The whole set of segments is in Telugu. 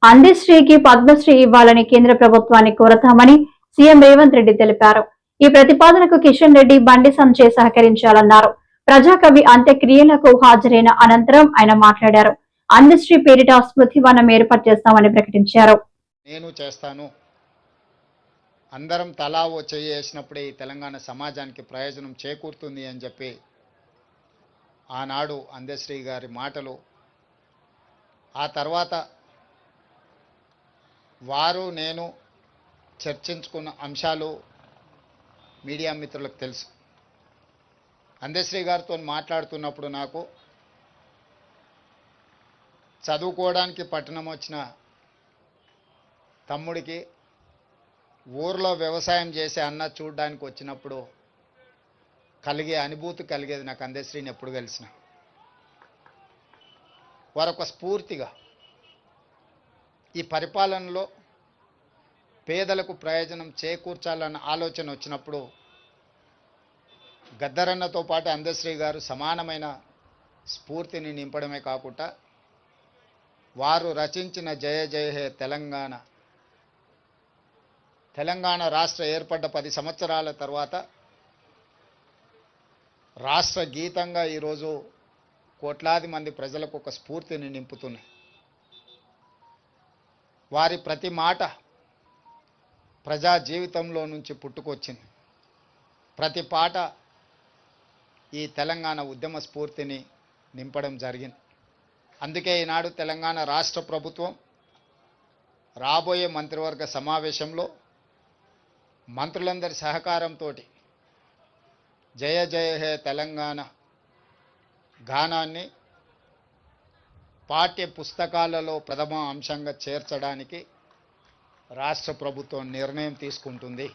అందశ్రీకి పద్మశ్రీ ఇవ్వాలని కేంద్ర ప్రభుత్వాన్ని కోరతామని సీఎం రేవంత్ రెడ్డి తెలిపారు. ఈ ప్రతిపాదనకు కిషన్ రెడ్డి బండి సంజయ్ సహకరించాలన్నారు. ప్రజాకవి అంత్యక్రియలకు హాజరైన అనంతరం ఆయన మాట్లాడారు. అందశ్రీ పేరిట స్మృతి వనం ఏర్పాటు చేస్తామని ప్రకటించారు. నేను చేస్తాను, అందరం తలా ఓ చెయ్యి వేసినప్పుడే ఈ తెలంగాణ సమాజానికి ప్రయోజనం చేకూరుతుంది అని చెప్పి ఆనాడు అందశ్రీ గారి మాటలు, ఆ తర్వాత వారు నేను చర్చించుకున్న అంశాలు మీడియా మిత్రులకు తెలుసు. అందశ్రీ గారితో మాట్లాడుతున్నప్పుడు నాకు చదువుకోవడానికి పట్టణం వచ్చిన తమ్ముడికి ఊర్లో వ్యవసాయం చేసే అన్న చూడడానికి వచ్చినప్పుడు కలిగే అనుభూతి కలిగేది నాకు అందశ్రీని ఎప్పుడు కలిసిన. వారొక స్ఫూర్తిగా ఈ పరిపాలనలో పేదలకు ప్రయోజనం చేకూర్చాలన్న ఆలోచన వచ్చినప్పుడు గద్దరన్నతో పాటు అందశ్రీ గారు సమానమైన స్ఫూర్తిని నింపడమే కాకుండా వారు రచించిన జయ జయ హే తెలంగాణ రాష్ట్ర ఏర్పడ్డ 10 సంవత్సరాల తర్వాత రాష్ట్ర గీతంగా ఈరోజు కోట్లాది మంది ప్రజలకు ఒక స్ఫూర్తిని నింపుతున్నాయి. వారి ప్రతి మాట ప్రజా జీవితంలో నుంచి పుట్టుకొచ్చింది. ప్రతి పాట ఈ తెలంగాణ ఉద్యమ స్ఫూర్తిని నింపడం జరిగింది. అందుకే ఈనాడు తెలంగాణ రాష్ట్ర ప్రభుత్వం రాబోయే మంత్రివర్గ సమావేశంలో మంత్రులందరి సహకారంతో జయ జయ హే తెలంగాణ గానాన్ని పాఠ్య పుస్తకాలలో ప్రథమ అంశంగా చేర్చడానికి రాష్ట్ర ప్రభుత్వం నిర్ణయం తీసుకుంటుంది.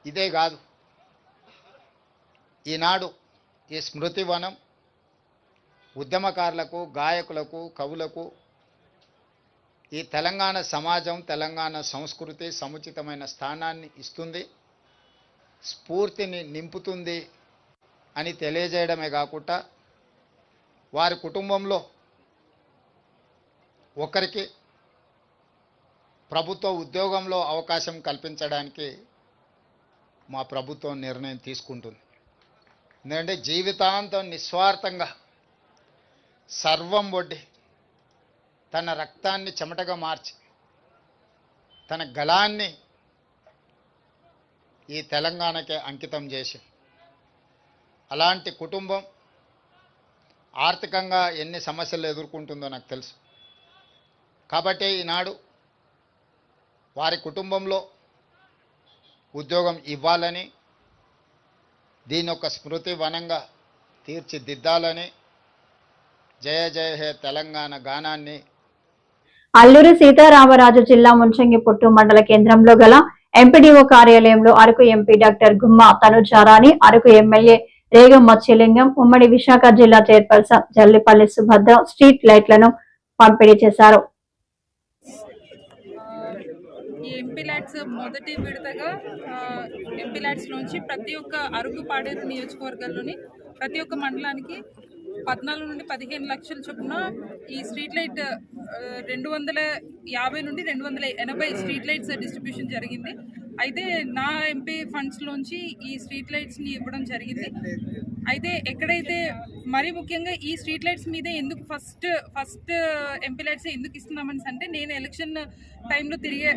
ఇదే కాదు, ఈనాడు ఈ స్మృతి వనం ఉద్యమకారులకు, గాయకులకు, కవులకు ఈ తెలంగాణ సమాజం, తెలంగాణ సంస్కృతి సముచితమైన స్థానాన్ని ఇస్తుంది, స్ఫూర్తిని నింపుతుంది అని తెలియజేయడమే కాకుండా వారి కుటుంబంలో ఒకరికి ప్రభుత్వ ఉద్యోగంలో అవకాశం కల్పించడానికి మా ప్రభుత్వం నిర్ణయం తీసుకుంటుంది. ఎందుకంటే జీవితాంతం నిస్వార్థంగా సర్వం ఒడ్డి తన రక్తాన్ని చెమటగా మార్చి తన గళాన్ని ఈ తెలంగాణకే అంకితం చేసి, అలాంటి కుటుంబం ఆర్థికంగా ఎన్ని సమస్యలు ఎదుర్కొంటుందో నాకు తెలుసు. కాబట్టి ఈనాడు వారి కుటుంబంలో ఉద్యోగం ఇవ్వాలని, దీని ఒక స్మృతి వనంగా తీర్చిదిద్దాలని జయ జయ హే తెలంగాణ గానాన్ని అల్లూరి సీతారామరాజు జిల్లా ముంచంగిపుట్టు మండల కేంద్రంలో గల ఎంపీడీఓ కార్యాలయంలో అరకు ఎంపీ డాక్టర్ గుమ్మా తనుజారాణి, అరకు ఎమ్మెల్యే రేగం మత్స్యలింగం, ఉమ్మడి విశాఖ జిల్లా చైర్పర్సన్ జల్లిపల్లి సుభద్ర స్ట్రీట్ లైట్లను పంపిణీ చేశారు. ఈ ఎంపీ ల్యాడ్స్ మొదటి విడతగా ఎంపీ ల్యాడ్స్ నుంచి ప్రతి ఒక్క అరకు పాడేరు నియోజకవర్గాల్లోని ప్రతి ఒక్క మండలానికి 14 నుండి 15 లక్షల చొప్పున ఈ స్ట్రీట్ లైట్ 250 నుండి 280 స్ట్రీట్ లైట్స్ డిస్ట్రిబ్యూషన్ జరిగింది. అయితే నా ఎంపీ ఫండ్స్లోంచి ఈ స్ట్రీట్ లైట్స్ని ఇవ్వడం జరిగింది. అయితే ఎక్కడైతే మరీ ముఖ్యంగా ఈ స్ట్రీట్ లైట్స్ మీదే ఎందుకు ఫస్ట్ ఎంపీ లైట్స్ ఎందుకు ఇస్తున్నామని అంటే, నేను ఎలక్షన్ టైంలో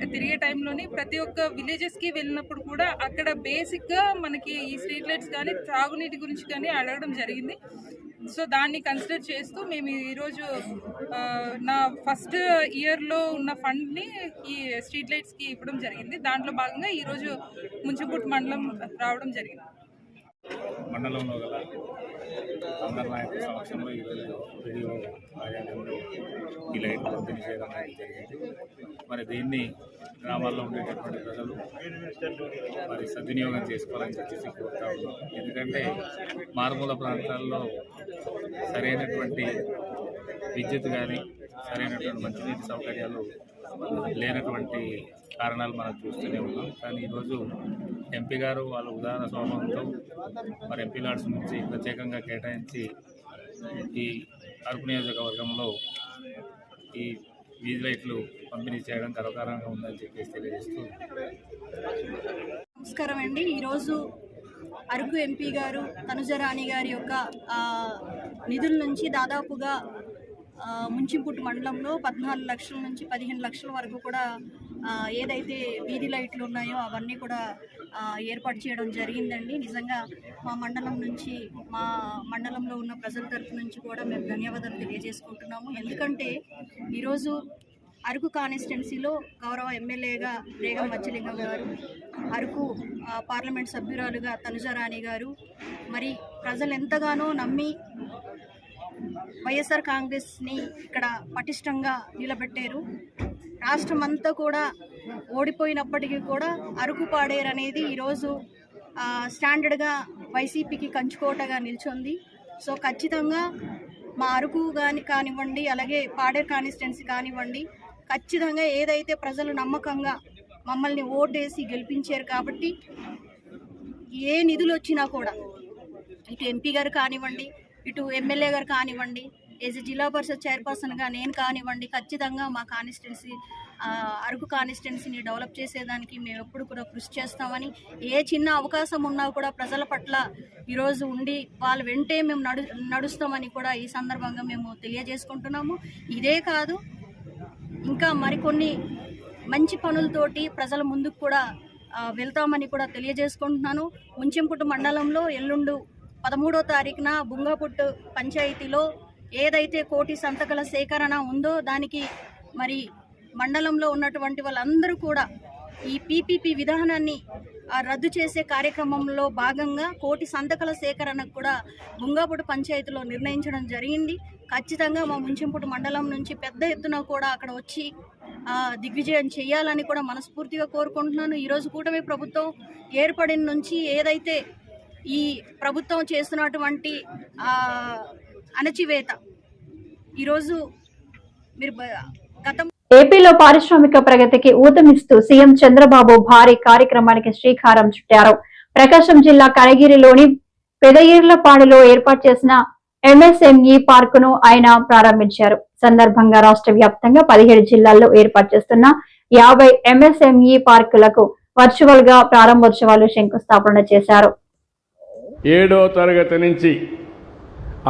తిరిగే టైంలోని ప్రతి ఒక్క విలేజెస్కి వెళ్ళినప్పుడు కూడా అక్కడ బేసిక్గా మనకి ఈ స్ట్రీట్ లైట్స్ కానీ త్రాగునీటి గురించి కానీ అడగడం జరిగింది. సో దాన్ని కన్సిడర్ చేస్తూ మేము ఈరోజు నా ఫస్ట్ ఇయర్లో ఉన్న ఫండ్ని ఈ స్ట్రీట్ లైట్స్కి ఇవ్వడం జరిగింది. దాంట్లో భాగంగా ఈరోజు ముంచంగిపుట్టు మండలం రావడం జరిగింది. మండలంలో గల అందరి నాయకుల సమక్షంలో ఈరోజు వీడియో కార్యాలయంలో ఈ లైట్ పంపిణీ చేయడం జరిగింది. మరి దీన్ని గ్రామాల్లో ఉండేటటువంటి ప్రజలు మరి సద్వినియోగం చేసుకోవాలని చెప్పేసి కోరుతా ఉన్నాం. ఎందుకంటే మారుమూల ప్రాంతాల్లో సరైనటువంటి విద్యుత్ కానీ సరైనటువంటి మంచినీటి సౌకర్యాలు లేనటువంటి కారణాలు మనం చూస్తూనే ఉన్నాం. కానీ ఈరోజు ఎంపీ గారు వాళ్ళ ఉదాహరణ స్వభావంతో మరి ఎంపీ లాడ్స్ నుంచి ప్రత్యేకంగా కేటాయించి ఈ అరకు నియోజకవర్గంలో ఈ వీధి లైట్లు పంపిణీ చేయడం గర్వకారంగా ఉందని చెప్పేసి తెలియజేస్తూ నమస్కారం అండి. ఈరోజు అరకు ఎంపీ గారు తనుజరాణి గారి యొక్క నిధుల నుంచి దాదాపుగా ముంచింపుట్టు మండలంలో 14 లక్షల నుంచి 15 లక్షల వరకు కూడా ఏదైతే వీధి లైట్లు ఉన్నాయో అవన్నీ కూడా ఏర్పాటు చేయడం జరిగిందండి. నిజంగా మా మండలం నుంచి, మా మండలంలో ఉన్న ప్రజల తరఫు నుంచి కూడా మేము ధన్యవాదాలు తెలియజేసుకుంటున్నాము. ఎందుకంటే ఈరోజు అరకు కాన్స్టిట్యున్సీలో గౌరవ ఎమ్మెల్యేగా రేగం మచ్చలింగం గారు, అరకు పార్లమెంట్ సభ్యురాలుగా తనుజరాణి గారు, మరి ప్రజలు ఎంతగానో నమ్మి వైఎస్ఆర్ కాంగ్రెస్ని ఇక్కడ పటిష్టంగా నిలబెట్టారు. రాష్ట్రం అంతా కూడా ఓడిపోయినప్పటికీ కూడా అరకు పాడేరు అనేది ఈరోజు స్టాండర్డ్గా వైసీపీకి కంచుకోటగా నిల్చుంది. సో ఖచ్చితంగా మా అరకు కానివ్వండి, అలాగే పాడేరు కాన్స్టిట్యున్సీ కానివ్వండి, ఖచ్చితంగా ఏదైతే ప్రజలు నమ్మకంగా మమ్మల్ని ఓటేసి గెలిపించారు కాబట్టి ఏ నిధులు వచ్చినా కూడా ఇటు ఎంపీ గారు కానివ్వండి, ఇటు ఎమ్మెల్యే గారు కానివ్వండి, ఏజ్ జిల్లా పరిషత్ చైర్పర్సన్గా నేను కానివ్వండి, ఖచ్చితంగా మా కాన్స్టిట్యున్సీ అరకు కాన్స్టిట్యున్సీని డెవలప్ చేసేదానికి మేము ఎప్పుడు కూడా కృషి చేస్తామని, ఏ చిన్న అవకాశం ఉన్నా కూడా ప్రజల పట్ల ఈరోజు ఉండి వాళ్ళ వెంటే మేము నడుస్తామని కూడా ఈ సందర్భంగా మేము తెలియజేసుకుంటున్నాము. ఇదే కాదు, ఇంకా మరికొన్ని మంచి పనులతోటి ప్రజల ముందుకు కూడా వెళ్తామని కూడా తెలియజేసుకుంటున్నాను. ముంచింపుట్టు మండలంలో ఎల్లుండు 13వ తారీఖున బుంగాపుట్టు పంచాయతీలో ఏదైతే కోటి సంతకాల సేకరణ ఉందో దానికి మరి మండలంలో ఉన్నటువంటి వాళ్ళందరూ కూడా ఈ పీపీపీ విధానాన్ని రద్దు చేసే కార్యక్రమంలో భాగంగా కోటి సంతకాల సేకరణకు కూడా బుంగాపుట్టు పంచాయతీలో నిర్ణయించడం జరిగింది. ఖచ్చితంగా మా ముంచింపుట్టు మండలం నుంచి పెద్ద ఎత్తున కూడా అక్కడ వచ్చి దిగ్విజయం చేయాలని కూడా మనస్ఫూర్తిగా కోరుకుంటున్నాను. ఈరోజు కూటమి ప్రభుత్వం ఏర్పడిన నుంచి ఏదైతే ఈ ప్రభుత్వం చేస్తున్నటువంటి అణచివేత ఈరోజు మీరు గతం ఏపీలో పారిశ్రామిక ప్రగతికి ఊతమిస్తూ సీఎం చంద్రబాబు భారీ కార్యక్రమానికి శ్రీకారం చుట్టారు. ప్రకాశం జిల్లా కనగిరిలోని పెదయిర్లపాడులో ఏర్పాటు చేసిన ఎంఎస్ఎంఈ పార్కును ఆయన ప్రారంభించారు. సందర్భంగా రాష్ట్ర వ్యాప్తంగా 17 జిల్లాల్లో ఏర్పాటు చేస్తున్న 50 ఎంఎస్ఎంఈ పార్కులకు వర్చువల్ గా ప్రారంభోత్సవాలు శంకుస్థాపన చేశారు. 7వ తరగతి నుంచి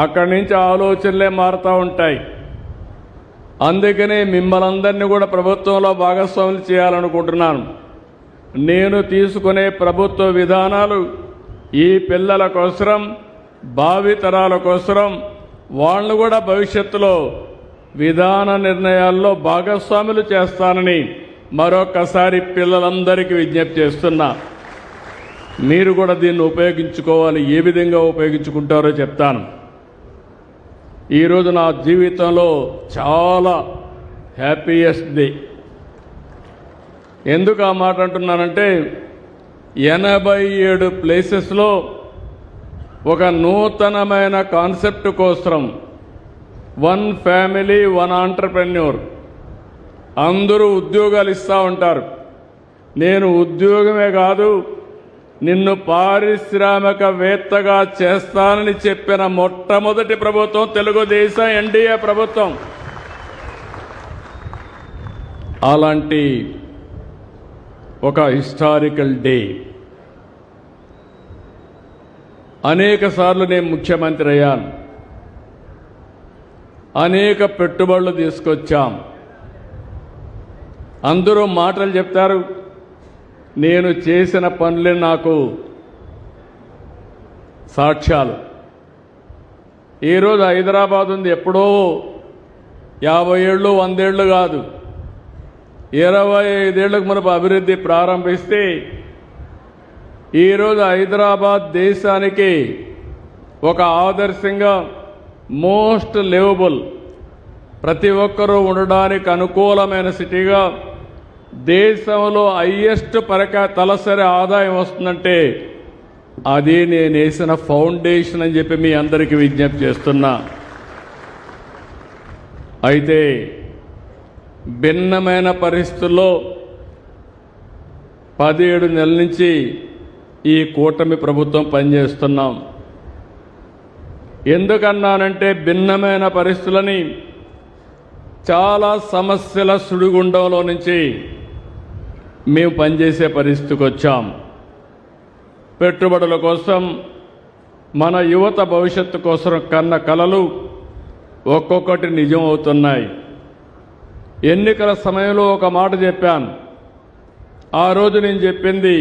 అక్కడి నుంచి ఆలోచనలే మారుతూ ఉంటాయి. అందుకనే మిమ్మల్ని అందరినీ కూడా ప్రభుత్వంలో భాగస్వాములు చేయాలనుకుంటున్నాను. నేను తీసుకునే ప్రభుత్వ విధానాలు ఈ పిల్లల కోసరం, భావితరాల కోసరం, వాళ్ళను కూడా భవిష్యత్తులో విధాన నిర్ణయాల్లో భాగస్వాములు చేస్తానని మరొకసారి పిల్లలందరికీ విజ్ఞప్తి చేస్తున్నా. మీరు కూడా దీన్ని ఉపయోగించుకోవాలి. ఏ విధంగా ఉపయోగించుకుంటారో చెప్తాను. ఈరోజు నా జీవితంలో చాలా హ్యాపీయెస్ట్ డే. ఎందుకు ఆ మాట అంటున్నానంటే 87 ప్లేసెస్లో ఒక నూతనమైన కాన్సెప్ట్ కోసం 1 ఫ్యామిలీ 1 ఆంటర్ప్రెన్యూర్ అందరూ ఉద్యోగాలు ఇస్తూ ఉంటారు. నేను ఉద్యోగమే కాదు, నిన్ను పారిశ్రామికవేత్తగా చేస్తానని చెప్పిన మొట్టమొదటి ప్రభుత్వం తెలుగుదేశం ఎన్డీఏ ప్రభుత్వం. అలాంటి ఒక హిస్టారికల్ డే. అనేక సార్లు నేను ముఖ్యమంత్రి అయ్యాను. అనేక పెట్టుబడులు తీసుకొచ్చాం. అందరూ మాటలు చెప్తారు, నేను చేసిన పనులే నాకు సాక్ష్యాలు. ఈరోజు హైదరాబాద్ ఉంది, ఎప్పుడో 50 ఏళ్ళు 100 ఏళ్ళు కాదు, 25 ఏళ్లకు మనకు అభివృద్ధి ప్రారంభిస్తే ఈరోజు హైదరాబాద్ దేశానికి ఒక ఆదర్శంగా మోస్ట్ లివబుల్, ప్రతి ఒక్కరూ ఉండడానికి అనుకూలమైన సిటీగా, దేశంలో హైయెస్ట్ తలసరి ఆదాయం వస్తుందంటే అది నేను వేసిన ఫౌండేషన్ అని చెప్పి మీ అందరికీ విజ్ఞప్తి చేస్తున్నా. అయితే భిన్నమైన పరిస్థితుల్లో 17 నెలల నుంచి ఈ కూటమి ప్రభుత్వం పనిచేస్తున్నాం. ఎందుకన్నానంటే భిన్నమైన పరిస్థితులని చాలా సమస్యల సుడిగుండంలో నుంచి మేము పనిచేసే పరిస్థితికి వచ్చాం. పెట్టుబడుల కోసం, మన యువత భవిష్యత్తు కోసం కన్న కలలు ఒక్కొక్కటి నిజం అవుతున్నాయి. ఎన్నికల సమయంలో ఒక మాట చెప్పాను. ఆ రోజు నేను చెప్పింది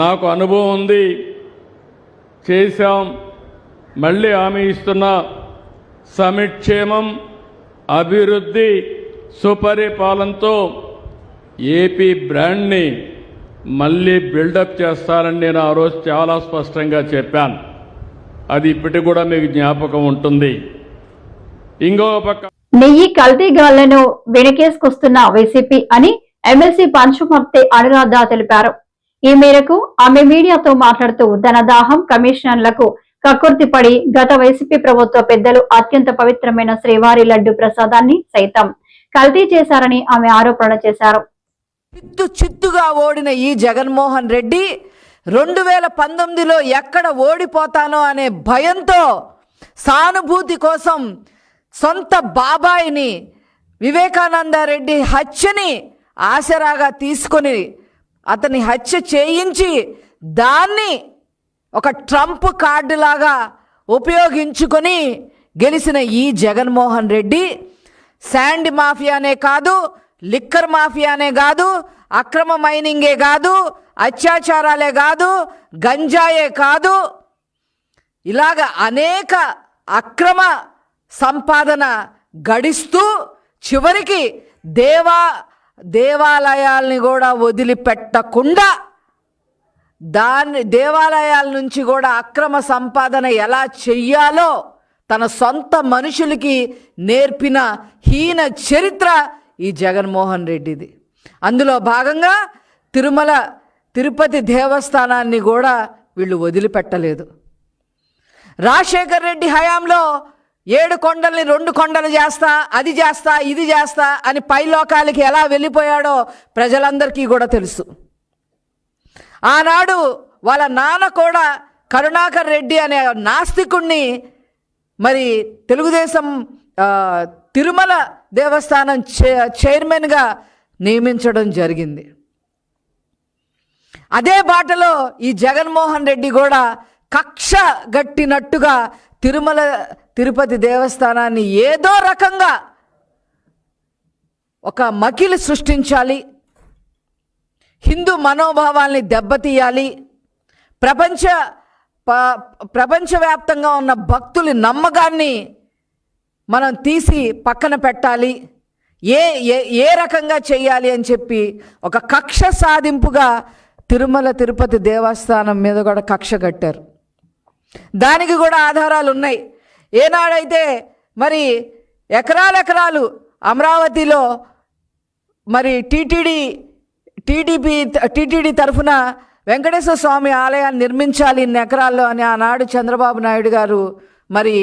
నాకు అనుభవం ఉంది, చేశాం, మళ్ళీ హామీ ఇస్తున్నా. సమిక్షేమం, అభివృద్ధి, సుపరిపాలనతో ఏపీ బ్రాండ్ని మళ్ళీ బిల్డప్ చేస్తానని నేను ఆ రోజు చాలా స్పష్టంగా చెప్పాను. అది ఇప్పటికి కూడా మీకు జ్ఞాపకం ఉంటుంది. ఇంకో పక్క నెయ్యి కల్తీగాళ్లను వెనకేసుకొస్తున్న వైసీపీ అని ఎమ్మెల్సీ పంచుమర్తి అనురాధ తెలిపారు. ఈ మేరకు ఆమె మీడియాతో మాట్లాడుతూ ధనదాహం, కమిషనర్లకు కక్కుర్తిపడి గత వైసీపీ ప్రభుత్వ పెద్దలు అత్యంత పవిత్రమైన శ్రీవారి లడ్డు ప్రసాదాన్ని సైతం కల్తీ చేశారని ఆమె ఆరోపణ చేశారు. చిత్తుగా ఓడిన ఈ జగన్మోహన్ రెడ్డి 2019లో ఎక్కడ ఓడిపోతానో అనే భయంతో సానుభూతి కోసం సొంత బాబాయిని వివేకానందరెడ్డి హత్యని ఆసరాగా తీసుకొని అతని హత్య చేయించి దాన్ని ఒక ట్రంప్ కార్డు లాగా ఉపయోగించుకొని గెలిచిన ఈ జగన్మోహన్ రెడ్డి శాండ్ మాఫియానే కాదు, లిక్కర్ మాఫియానే కాదు, అక్రమ మైనింగే కాదు, అత్యాచారాలే కాదు, గంజాయే కాదు, ఇలాగ అనేక అక్రమ సంపాదన గడిస్తూ చివరికి దేవాలయాల్ని కూడా వదిలిపెట్టకుండా దేవాలయాల నుంచి కూడా అక్రమ సంపాదన ఎలా చెయ్యాలో తన సొంత మనుషులకి నేర్పిన హీన చరిత్ర ఈ జగన్మోహన్ రెడ్డిది. అందులో భాగంగా తిరుపతి దేవస్థానాన్ని కూడా వీళ్ళు వదిలిపెట్టలేదు. రాజశేఖర్ రెడ్డి హయాంలో 7 కొండల్ని 2 కొండలు చేస్తా, అది చేస్తా, ఇది చేస్తా అని పైలోకాలకి ఎలా వెళ్ళిపోయాడో ప్రజలందరికీ కూడా తెలుసు. ఆనాడు వాళ్ళ నాన్న కూడా కరుణాకర్ రెడ్డి అనే నాస్తికుణ్ణి మరి తెలుగుదేశం తిరుమల దేవస్థానం చైర్మన్గా నియమించడం జరిగింది. అదే బాటలో ఈ జగన్మోహన్ రెడ్డి కూడా కక్ష గట్టినట్టుగా తిరుపతి దేవస్థానాన్ని ఏదో రకంగా ఒక మకిలి సృష్టించాలి, హిందూ మనోభావాల్ని దెబ్బతీయాలి, ప్రపంచవ్యాప్తంగా ఉన్న భక్తుల నమ్మకాన్ని మనం తీసి పక్కన పెట్టాలి, ఏ రకంగా చేయాలి అని చెప్పి ఒక కక్ష సాధింపుగా తిరుపతి దేవస్థానం మీద కూడా కక్ష కట్టారు. దానికి కూడా ఆధారాలు ఉన్నాయి. ఏనాడైతే మరి ఎకరాలు అమరావతిలో మరి టీటీడీ తరఫున వెంకటేశ్వర స్వామి ఆలయాన్ని నిర్మించాలి ఇన్ని ఎకరాల్లో అని ఆనాడు చంద్రబాబు నాయుడు గారు మరి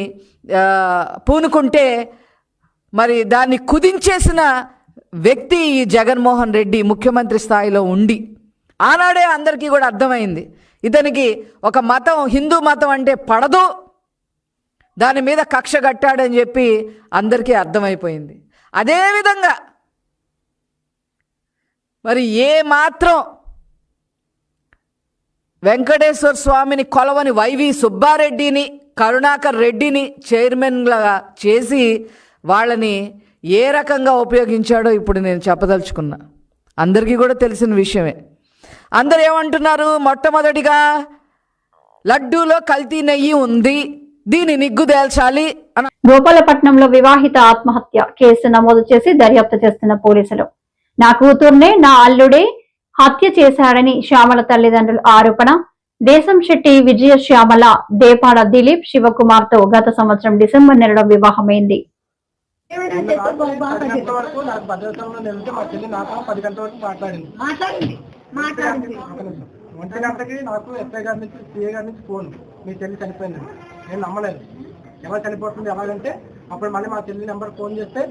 పూనుకుంటే మరి దాన్ని కుదించేసిన వ్యక్తి ఈ జగన్మోహన్ రెడ్డి ముఖ్యమంత్రి స్థాయిలో ఉండి ఆనాడే అందరికీ కూడా అర్థమైంది ఇతనికి ఒక మతం, హిందూ మతం అంటే పడదు, దాని మీద కక్ష కట్టాడని చెప్పి అందరికీ అర్థమైపోయింది. అదేవిధంగా మరి ఏ మాత్రం వెంకటేశ్వర స్వామిని కొలవని వైవి సుబ్బారెడ్డిని, కరుణాకర్ రెడ్డిని చైర్మన్గా చేసి వాళ్ళని ఏ రకంగా ఉపయోగించాడో ఇప్పుడు నేను చెప్పదలుచుకున్నా. అందరికీ కూడా తెలిసిన విషయమే. అందరు ఏమంటున్నారు? మొట్టమొదటిగా లడ్డూలో కల్తీ నెయ్యి ఉంది, దీని నిగ్గు తేల్చాలి. గోపాలపట్నంలో వివాహిత ఆత్మహత్య కేసు నమోదు చేసి దర్యాప్తు చేస్తున్న పోలీసులు నా కూతుర్నే నా అల్లుడే హత్య చేశాడని శ్యామల తల్లిదండ్రుల ఆరోపణ. దేశం శెట్టి విజయ శ్యామల దేపాడ దిలీప్ శివకుమార్ తో గత సంవత్సరం డిసెంబర్ నెలలో వివాహమైంది. 10 గంటల వరకు నాకు భద్రాచలంలో నిలిచి మా చెల్లి నాతో 10 గంటల వరకు మాట్లాడింది. 1 గంటకి నాకు ఎస్ఐ గారి నుంచి, సిఐ గారి నుంచి ఫోన్, మీ చెల్లి చనిపోయింది. నేను నమ్మలేదు. ఎలా చనిపోతుంది ఎలాగంటే అప్పుడు మళ్ళీ మా చెల్లి నెంబర్ ఫోన్ చేస్తే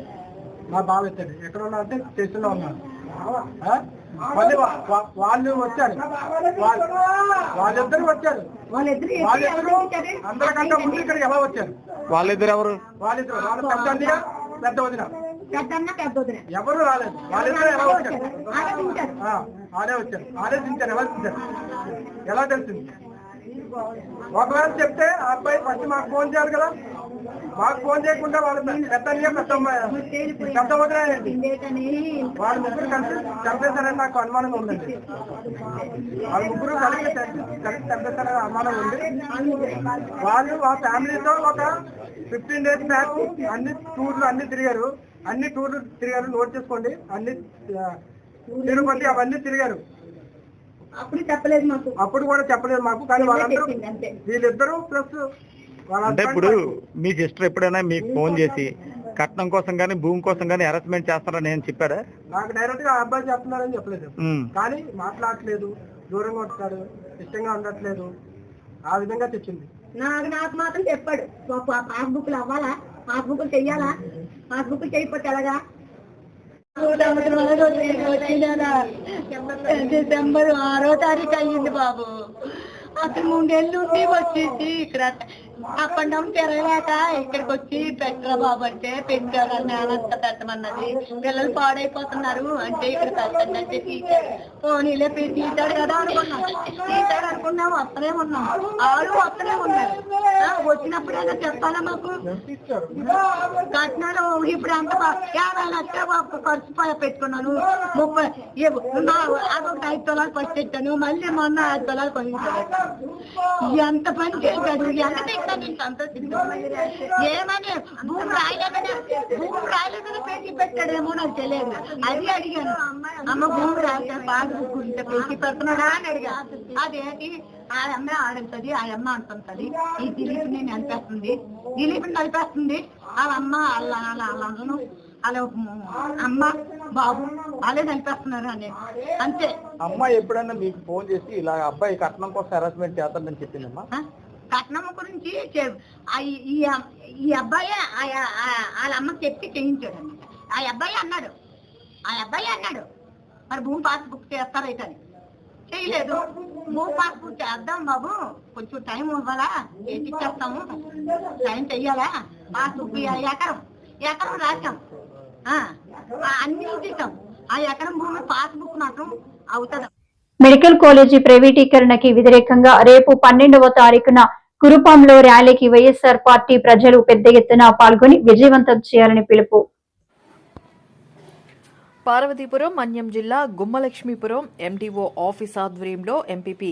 మా బావ ఎత్తాడు. ఎక్కడ ఉన్నా అంటే స్టేషన్లో ఉన్నాను. మళ్ళీ వాళ్ళు వచ్చారు, వాళ్ళిద్దరు వచ్చారు. అందరికంటే ముందు ఇక్కడికి ఎలా వచ్చారు? వాళ్ళిద్దరు ఎవరు? వాళ్ళ పెద్ద వదిన ఎవరు రాలేదు. వాళ్ళిద్దరూ ఎలా వచ్చారు? ఆడే వచ్చారు. ఆలోచించారు. ఎవరు తింటారు? ఎలా తెలిసింది? ఒకవేళ చెప్తే ఆ అబ్బాయి ఫస్ట్ మాకు ఫోన్ చేయాలి కదా. మాకు ఫోన్ చేయకుండా వాళ్ళు పెద్ద వదిలేయండి. వాళ్ళ ముగ్గురు కలిసి చంపేశారని నాకు అనుమానం ఉందండి. వాళ్ళ ముగ్గురు కలిసి చంపేశారని అనుమానం ఉంది. వాళ్ళు ఆ ఫ్యామిలీతో ఒక 15 days బ్యాక్ అన్ని టూర్లు తిరిగారు. నోట్ చేసుకోండి. అన్ని తిరుపతి అవన్నీ తిరిగారు. అప్పుడు కూడా చెప్పలేదు మాకు. కానీ వాళ్ళందరూ వీళ్ళిద్దరూ ప్లస్ అంటే ఇప్పుడు మీ సిస్టర్ ఎప్పుడైనా మీకు ఫోన్ చేసి కట్నం కోసం కానీ భూమి కోసం కానీ హెరాస్మెంట్ చేస్తారని నేను చెప్పారా? నాకు డైరెక్ట్ గా అబ్బాయి చెప్తున్నారని చెప్పలేదు. కానీ మాట్లాడట్లేదు, దూరంగా వస్తాడు, ఇష్టంగా ఉండట్లేదు, ఆ విధంగా తెచ్చింది. నాకు మాత్రం చెప్పాడు పాస్బుక్లు అవ్వాలా, పాస్బుక్లు చెయ్యాలా, పాస్బుక్లు చేయకపోతే ఎలాగా. డిసెంబర్ 6వ తారీఖు అయ్యింది బాబు. అసలు 3 నెలలు ఉండి వచ్చేసి ఇక్కడ అప్ అండ్ డౌన్ తిరగలేక ఇక్కడికి వచ్చి పెట్టరా బాబు అంటే పెట్టారని నేనంత పెట్టమన్నది. పిల్లలు పాడైపోతున్నారు అంటే ఇక్కడ పెట్టండి అంటే పోనీలే తీసాడు కదా అనుకున్నాం. వస్తనే ఉన్నాం, ఆరు వస్తనే ఉన్నారు. వచ్చినప్పుడైనా చెప్పాలా మాకు? కట్నాలు ఇప్పుడు అంత 50 లక్షలు ఖర్చు పెట్టుకున్నాను. 30 అదొక 5 తులాలు పచ్చి పెట్టాను. మళ్ళీ మొన్న 5 తులాలు కొనిస్తాను. ఎంత పని చేశాడు, ఎంత తింటాను సంతోషించాను. ఏమని భూమి రాయలేదని పెట్టి పెట్టాడేమో నాకు తెలియదు. అది అడిగాను, అమ్మ భూమి రాసే పాస్బుక్ ఉంటే పెట్టి పెడుతున్నాడా అని అడిగా. అదేంటి ఆ అమ్మ ఆడుతుంది, ఆ అమ్మ అంటుంది, ఈ దిలీప్ నేను నలిపేస్తుంది, దిలీప్ నలిపేస్తుంది. వాళ్ళ అమ్మ వాళ్ళను వాళ్ళ అమ్మ బాబు వాళ్ళే నలిపేస్తున్నారు అని అంతే. అమ్మ ఎప్పుడైనా మీకు ఫోన్ చేసి ఇలా అబ్బాయి కట్నం కోసం హెరాస్మెంట్ చేస్తారని చెప్పిందమ్మా? కట్నం గురించి ఈ అబ్బాయి వాళ్ళ అమ్మ చెప్పి చేయించాడు. ఆ అబ్బాయి అన్నాడు మరి భూమి పాస్బుక్ చేస్తారైతని. చేయలేదు. భూమి పాస్బుక్ చేద్దాం బాబు, కొంచెం టైం ఇవ్వాలా, చేస్తాము, టైం చెయ్యాలా. పాస్బుక్ ఎకరం రాసాం, అన్ని తీసాం. ఆ ఎకరం భూమి పాస్బుక్ మాత్రం అవుతుంది. మెడికల్ కాలేజీ ప్రైవేటీకరణకి వ్యతిరేకంగా రేపు 12వ తారీఖున కురుపాంలో ర్యాలీకి వైఎస్ఆర్ పార్టీ ప్రజలు పెద్ద ఎత్తున పాల్గొని విజయవంతం చేయాలని పిలుపు. పార్వతీపురం మన్యం జిల్లా గుమ్మలక్ష్మీపురం ఎండిఓ ఆఫీస్ ఆధ్వర్యంలో ఎంపీపీ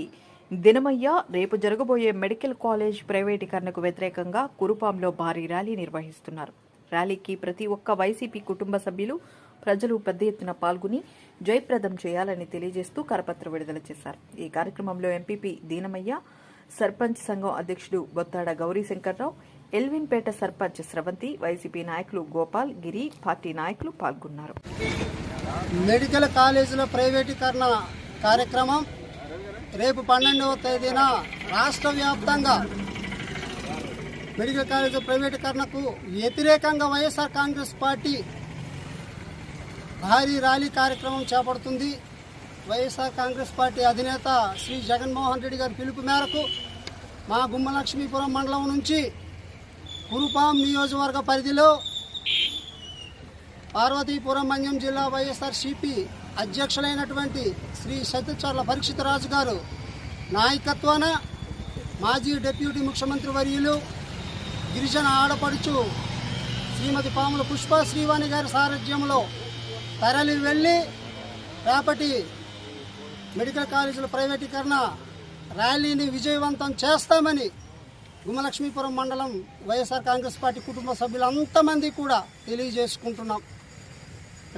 దినమయ్య రేపు జరగబోయే మెడికల్ కాలేజ్ ప్రైవేటీకరణకు వ్యతిరేకంగా కురుపాంలో భారీ ర్యాలీ నిర్వహిస్తున్నారు. ర్యాలీకి ప్రతి ఒక్క వైసీపీ కుటుంబ సభ్యులు ప్రజలు పెద్ద ఎత్తున పాల్గొని జయప్రదం చేయాలని తెలియజేస్తూ కరపత్రం విడుదల చేశారు. ఈ కార్యక్రమంలో ఎంపీపీ దీనమయ్య, సర్పంచ్ సంఘం అధ్యక్షుడు బొత్తాడ గౌరీశంకర్రావు, ఎల్విన్పేట సర్పంచ్ స్రవంతి, వైసీపీ నాయకులు గోపాల్, గిరి, పార్టీ నాయకులు పాల్గొన్నారు. మెడికల్ కాలేజీల ప్రైవేటీకరణ కార్యక్రమం రేపు 12వ తేదీన రాష్ట్ర వ్యాప్తంగా మెడికల్ కాలేజీల ప్రైవేటీకరణకు వ్యతిరేకంగా వైఎస్ఆర్ కాంగ్రెస్ పార్టీ భారీ ర్యాలీ కార్యక్రమం చేపడుతుంది. వైఎస్ఆర్ కాంగ్రెస్ పార్టీ అధినేత శ్రీ జగన్మోహన్ రెడ్డి గారి పిలుపు మేరకు మా గుమ్మలక్ష్మీపురం మండలం నుంచి కురుపాం నియోజకవర్గ పరిధిలో పార్వతీపురం మన్యం జిల్లా వైఎస్ఆర్సీపీ అధ్యక్షులైనటువంటి శ్రీ సత్యచర్ల పరీక్షితరాజు గారు నాయకత్వాన మాజీ డిప్యూటీ ముఖ్యమంత్రి వర్యులు గిరిజన ఆడపడుచు శ్రీమతి పాముల పుష్ప శ్రీవాణి గారి సారథ్యంలో తరలి వెళ్ళి రేపటి మెడికల్ కాలేజీల ప్రైవేటీకరణ ర్యాలీని విజయవంతం చేస్తామని గుమ్మలక్ష్మీపురం మండలం వైఎస్ఆర్ కాంగ్రెస్ పార్టీ కుటుంబ సభ్యులంతమంది కూడా తెలియజేసుకుంటున్నాం.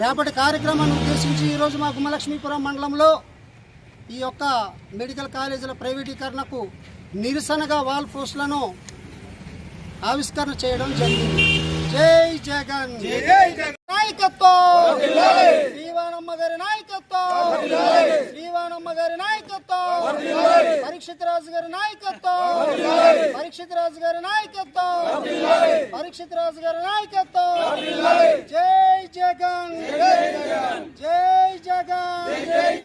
రేపటి కార్యక్రమాన్ని ఉద్దేశించి ఈరోజు మా గుమ్మలక్ష్మీపురం మండలంలో ఈ యొక్క మెడికల్ కాలేజీల ప్రైవేటీకరణకు నిరసనగా వాల్ పోస్టులను ఆవిష్కరణ చేయడం జరిగింది. జై జగన్ నాయకత్వం, శ్రీవాణమ్మ గారి నాయకత్వం, శ్రీవాణమ్మ గారి నాయకత్వం, పరీక్షితరాజు గారి నాయకత్వం, పరీక్షితరాజు గారి నాయకత్వం, పరీక్షితరాజు గారి నాయకత్వం. జై జగన్, జై జగన్.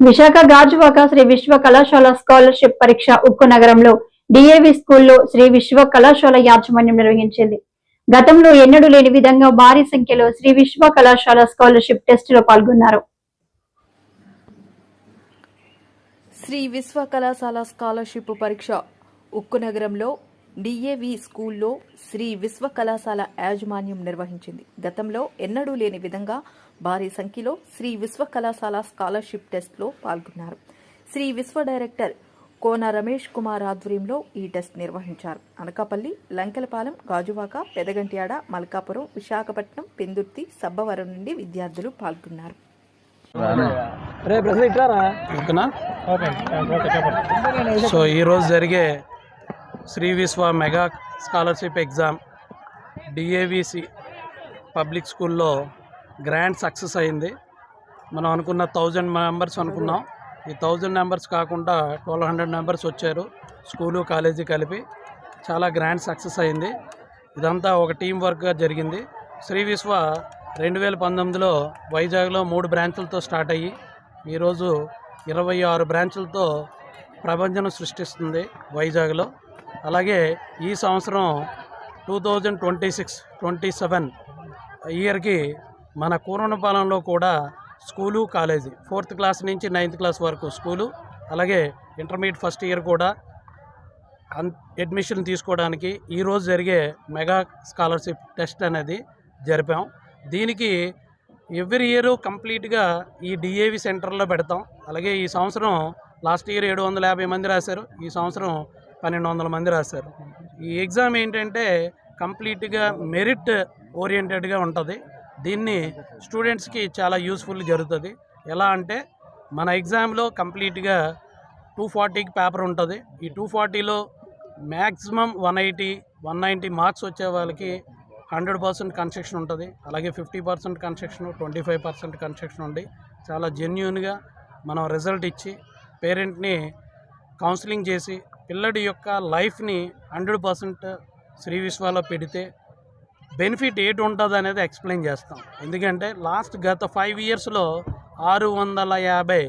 విశాఖ గాజువాక శ్రీ విశ్వ కళాశాల స్కాలర్షిప్ పరీక్ష ఉక్కు నగరంలో డిఏవి స్కూల్లో శ్రీ విశ్వ కళాశాల యాజమాన్యం నిర్వహించింది. గతంలో ఎన్నడూ లేని విధంగా భారీ సంఖ్యలో శ్రీ విశ్వ కళాశాల స్కాలర్షిప్ టెస్టులో పాల్గొన్నారు. శ్రీ విశ్వ కళాశాల స్కాలర్షిప్ పరీక్ష ఉక్కు నగరంలో డిఏవి స్కూల్లో శ్రీ విశ్వ కళాశాల యాజమాన్యం నిర్వహించింది. గతంలో ఎన్నడూ లేని విధంగా భారీ సంఖ్యలో శ్రీ విశ్వ కళాశాల స్కాలర్షిప్ టెస్ట్లో పాల్గొన్నారు. శ్రీ విశ్వ డైరెక్టర్ కోన రమేష్ కుమార్ ఆధ్వర్యంలో ఈ టెస్ట్ నిర్వహించారు. అనకాపల్లి, లంకెలపాలెం, గాజువాక, పెదగంట్యాడ, మల్కాపురం, విశాఖపట్నం, పెందుర్తి, సబ్బవరం నుండి విద్యార్థులు పాల్గొన్నారు. సో ఈరోజు జరిగే శ్రీ విశ్వ మెగా స్కాలర్షిప్ ఎగ్జామ్ డిఏవిసి పబ్లిక్ స్కూల్లో గ్రాండ్ సక్సెస్ అయింది. మనం అనుకున్న 1000 మెంబర్స్ అనుకున్నాం. ఈ 1000 మెంబర్స్ కాకుండా 1200 మెంబర్స్ వచ్చారు. స్కూలు కాలేజీ కలిపి చాలా గ్రాండ్ సక్సెస్ అయింది. ఇదంతా ఒక టీం వర్క్గా జరిగింది. శ్రీ విశ్వ 2019లో వైజాగ్లో 3 బ్రాంచులతో స్టార్ట్ అయ్యి ఈరోజు 26 బ్రాంచులతో ప్రపంచం సృష్టిస్తుంది వైజాగ్లో. అలాగే ఈ సంవత్సరం 2026-27 ఇయర్కి మన కూరనపాలెంలో కూడా స్కూలు కాలేజీ 4th క్లాస్ నుంచి 9th క్లాస్ వరకు స్కూలు, అలాగే ఇంటర్మీడియట్ ఫస్ట్ ఇయర్ కూడా అడ్మిషన్ తీసుకోవడానికి ఈరోజు జరిగే మెగా స్కాలర్షిప్ టెస్ట్ అనేది జరిపాం. దీనికి ఎవ్రీ ఇయర్ కంప్లీట్గా ఈ డిఏవి సెంటర్లో పెడతాం. అలాగే ఈ సంవత్సరం లాస్ట్ ఇయర్ 750 మంది రాశారు. ఈ సంవత్సరం 1200 మంది రాశారు. ఈ ఎగ్జామ్ ఏంటంటే కంప్లీట్గా మెరిట్ ఓరియంటెడ్గా ఉంటుంది. దీన్ని స్టూడెంట్స్కి చాలా యూస్ఫుల్ జరుగుతుంది. ఎలా అంటే మన ఎగ్జామ్లో కంప్లీట్గా 240కి పేపర్ ఉంటుంది. ఈ 240లో మ్యాక్సిమం 180-190 మార్క్స్ వచ్చే వాళ్ళకి 100% కన్సెషన్ ఉంటుంది. అలాగే 50% కన్సెషన్, 25% కన్సెషన్ ఉండి చాలా జెన్యూన్గా మనం రిజల్ట్ ఇచ్చి పేరెంట్ని కౌన్సిలింగ్ చేసి పిల్లడి యొక్క లైఫ్ని 100% శ్రీ విశ్వాలో పెడితే బెనిఫిట్ ఏంటి ఉంటుంది అనేది ఎక్స్ప్లెయిన్ చేస్తాం. ఎందుకంటే గత 5 ఇయర్స్లో 650